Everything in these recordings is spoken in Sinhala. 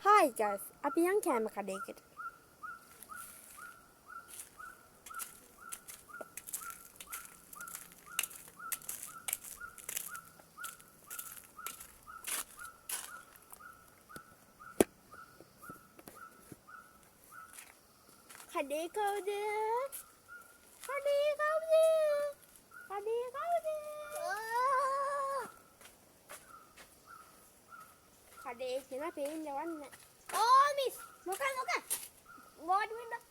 Hi guys, අපි යන් කෑම කඩේකට. කඩේ කවුද? කඩේ කවුද? කඩේ කවුද? කඩේ කියලා පේන්නේ නැහැ. Oh, miss. Moka. What window?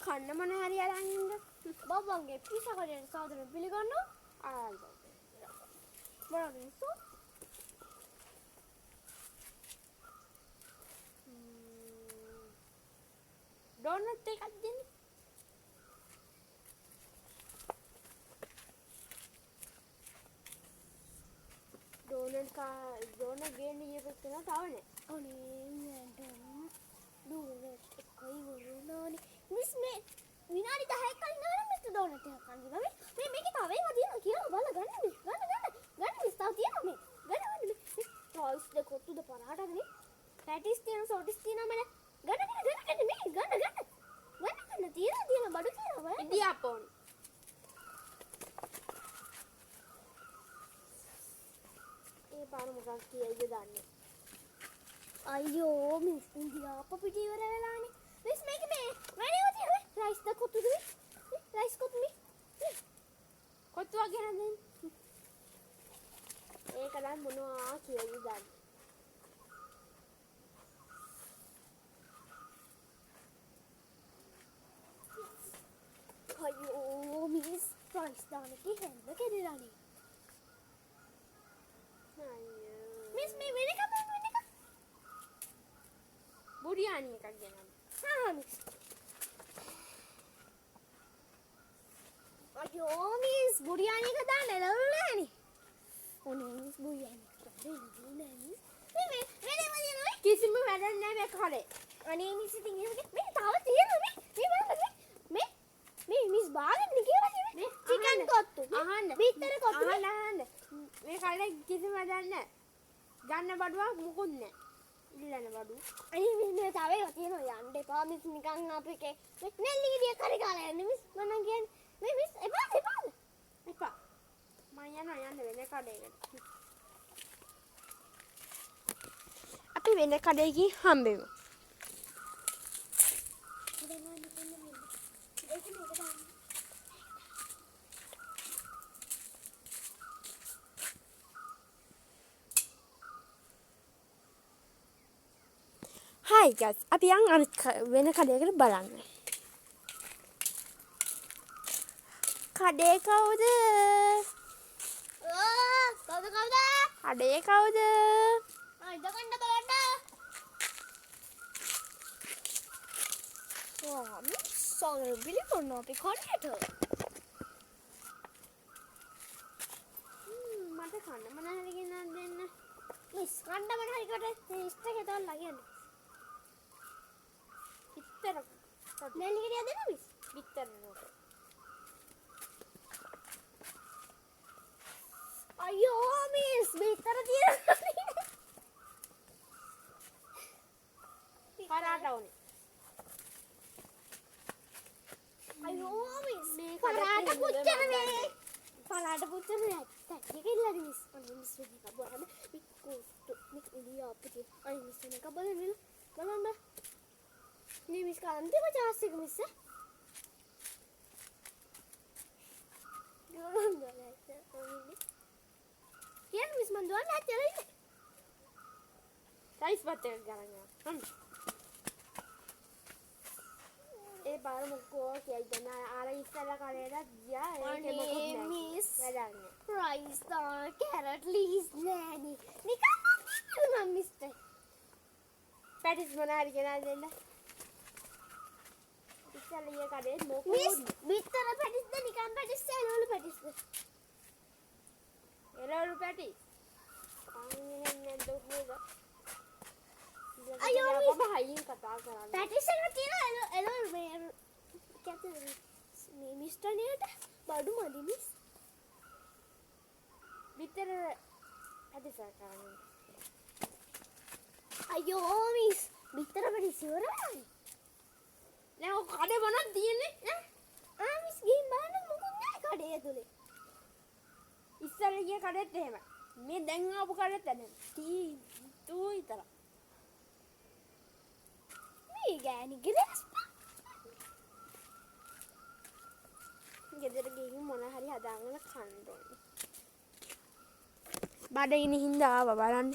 කන්න මොන හරි අරන් ඉන්න. Babangge pizza කඩේට සාදර පිළිගන්නවා. ආල්බෝ. මොනවද මිස්සෝ? ඩෝනට් එකක් දෙන්න. ඩෝනට් ගේන්න ඉයපත් කරලා තවනේ. අනේ මට ඩෝනට් එකයි වරුණානේ. මිස් මේ විනාඩි 10ක් කලින් ආවම මිස් ඩෝනට් එකක් කන්දිනවා. මේ මේකේ තව ඒවා තියෙනවා කියලා බලලා ගන්න මිස්. ගන්න මිස් තව තියෙනවා මේ. ගන්න මිස්. රයිස් දෙක කොටුද පරාටද මේ? පැටිස් තියෙනවා සෝටිස් තියෙනවා මල. ගන්න මේ ගන්න. ගන්න තියෙනවා බඩු තියෙනවා බෑ. ඉන්දියාපෝන්. ඒ පාර මොකක් කියයිද දන්නේ. අයියෝ මිස් ඉන්දියාප්ප පිට ඉවර වෙලානේ. මිස් මේක මේ වැඩේව තියෙන්නේ. රයිස් දෙක කොටුද මේ? රයිස් කොටු මේ. කොත්තු වගේ නේද? ඒක දැන් මොනවා කියයිද දන්නේ. අයියෝ මිස් රයිස් දානකේ හැන්ද කෙරෙලානේ. අයියෝ. මිස් මේ වෙන එක. බුරියානි එකක් ගෙනන්න. හා මිස්. අයියෝ මිස් බුරියානි එක දාන්න ලැබුණානේ. ඔනේ මිස් බුරියානි එක දාන්න නෑ මිස්. මේ වැඩේම තියෙනවා. කිසිම වැඩක් නැහැ මේ කඩේ. අනේ මිස් ඉතින් එහෙම මේ තව තියෙනවා මේ මිස් බාගෙන කියලා කිව්වේ. චිකන් කොත්තු. අහන්න. බිත්තර කොත්තු. අහන්න. මේ කඩේ කිසිම වැඩක් නැහැ. ගන්න බඩුවක් මුකුත් නැහැ. ඉල්ලන බඩු. අනේ මිස් මේ තව ඒවා තියෙනවා යන්න එපා මිස් නිකන් අපිකේ නෙල්ලි ගෙඩිය කරි කාලා යන්න මිස් මම කියන්නේ මේ මිස් එපා. මම යන්න වෙන කඩේකට. අපි වෙන කඩේකින් හම්බෙමු. Hi guys, අපි යන් අනිත් වෙන කඩේකට බලන්න. කඩේ කවුද? කවුද? කඩේ කවුද? ඉදකන්න බලන්න. මිස් සෝනල් පිළිගන්න අපි කඩේට. මට කන්න මොන හරි ගෙනත් දෙන්න. මිස් කන්න මොන හරි කට මේ ඉස්තර ගෙදල් ළඟින්. බිත්තර. නෙල්ලි ගෙඩිය දෙන්න මිස්. බිත්තර නෝට. අයියෝ මිස් බිත්තර තියෙනවා. පරාට උනේ. අයියෝ මිස් මේ පරාට කඩේ පුච්චන තියෙන මේ. පරාට පුච්චන මේ. ටැක්ටි කිල්ලද මිස්. අනේ මිස් වෙන්න කබරම මිස් ඉන්දියාප්පේ. අනේ මිස් වෙන්න බලන්න. නේ මිස් කාන්තිම චාස් එක මිස්. කියන මිස් මන් දුවන්න ඇත්තලා ඉන්නේ. රයිස් බත් එකක් ගන්න යනවා. ඒ පාර මොකෝ කියයිද නා අර ඉස්සලා කඩේට ගියා ඒකේ මොකුත් නැහැ. මිස් වැඩක් නැහැ. රයිස් දාන කැරට් ලීස් නෑනේ. නිකන් මම මිස්ටර්. පැටිස් මොන හරි ගෙනත් දෙන්න. ඉස්සලා ඊයේ කඩේ මොකෝ මිස් බිත්තර පැටිස්ද නිකන් පැටිස්ද එළවලු පැටිස්ද? එළවලු පැටිස්. අනේ නේද අයියෝ ඔබ හයියෙන් කතා කරන්න. පැටිස් එක තියෙන එළවලු මේ කැතේ මේ මිස්ටර් නේද බඩු මදි මිස්. බිත්තර පැටිස් කරන්නේ. අයියෝ මිස් බිත්තර වැඩි ඉවරයි. දැන් ඔය කඩේ මොනවද තියෙන්නේ ඈ මිස් ගිහින් බලන්න මොකුත් නැහැ කඩේ ඇතුලේ. ඉස්සර ගිය කඩේත් එහෙමයි මේ දැන් ආපු කඩේත් එහෙමයි තූ විතර මේ ගෑණි ගිරස් ගෙදර ගිහින් මොන හරි හදාගෙන කන්න ඕනේ බඩගිනි හින්දා ආවා බලන්න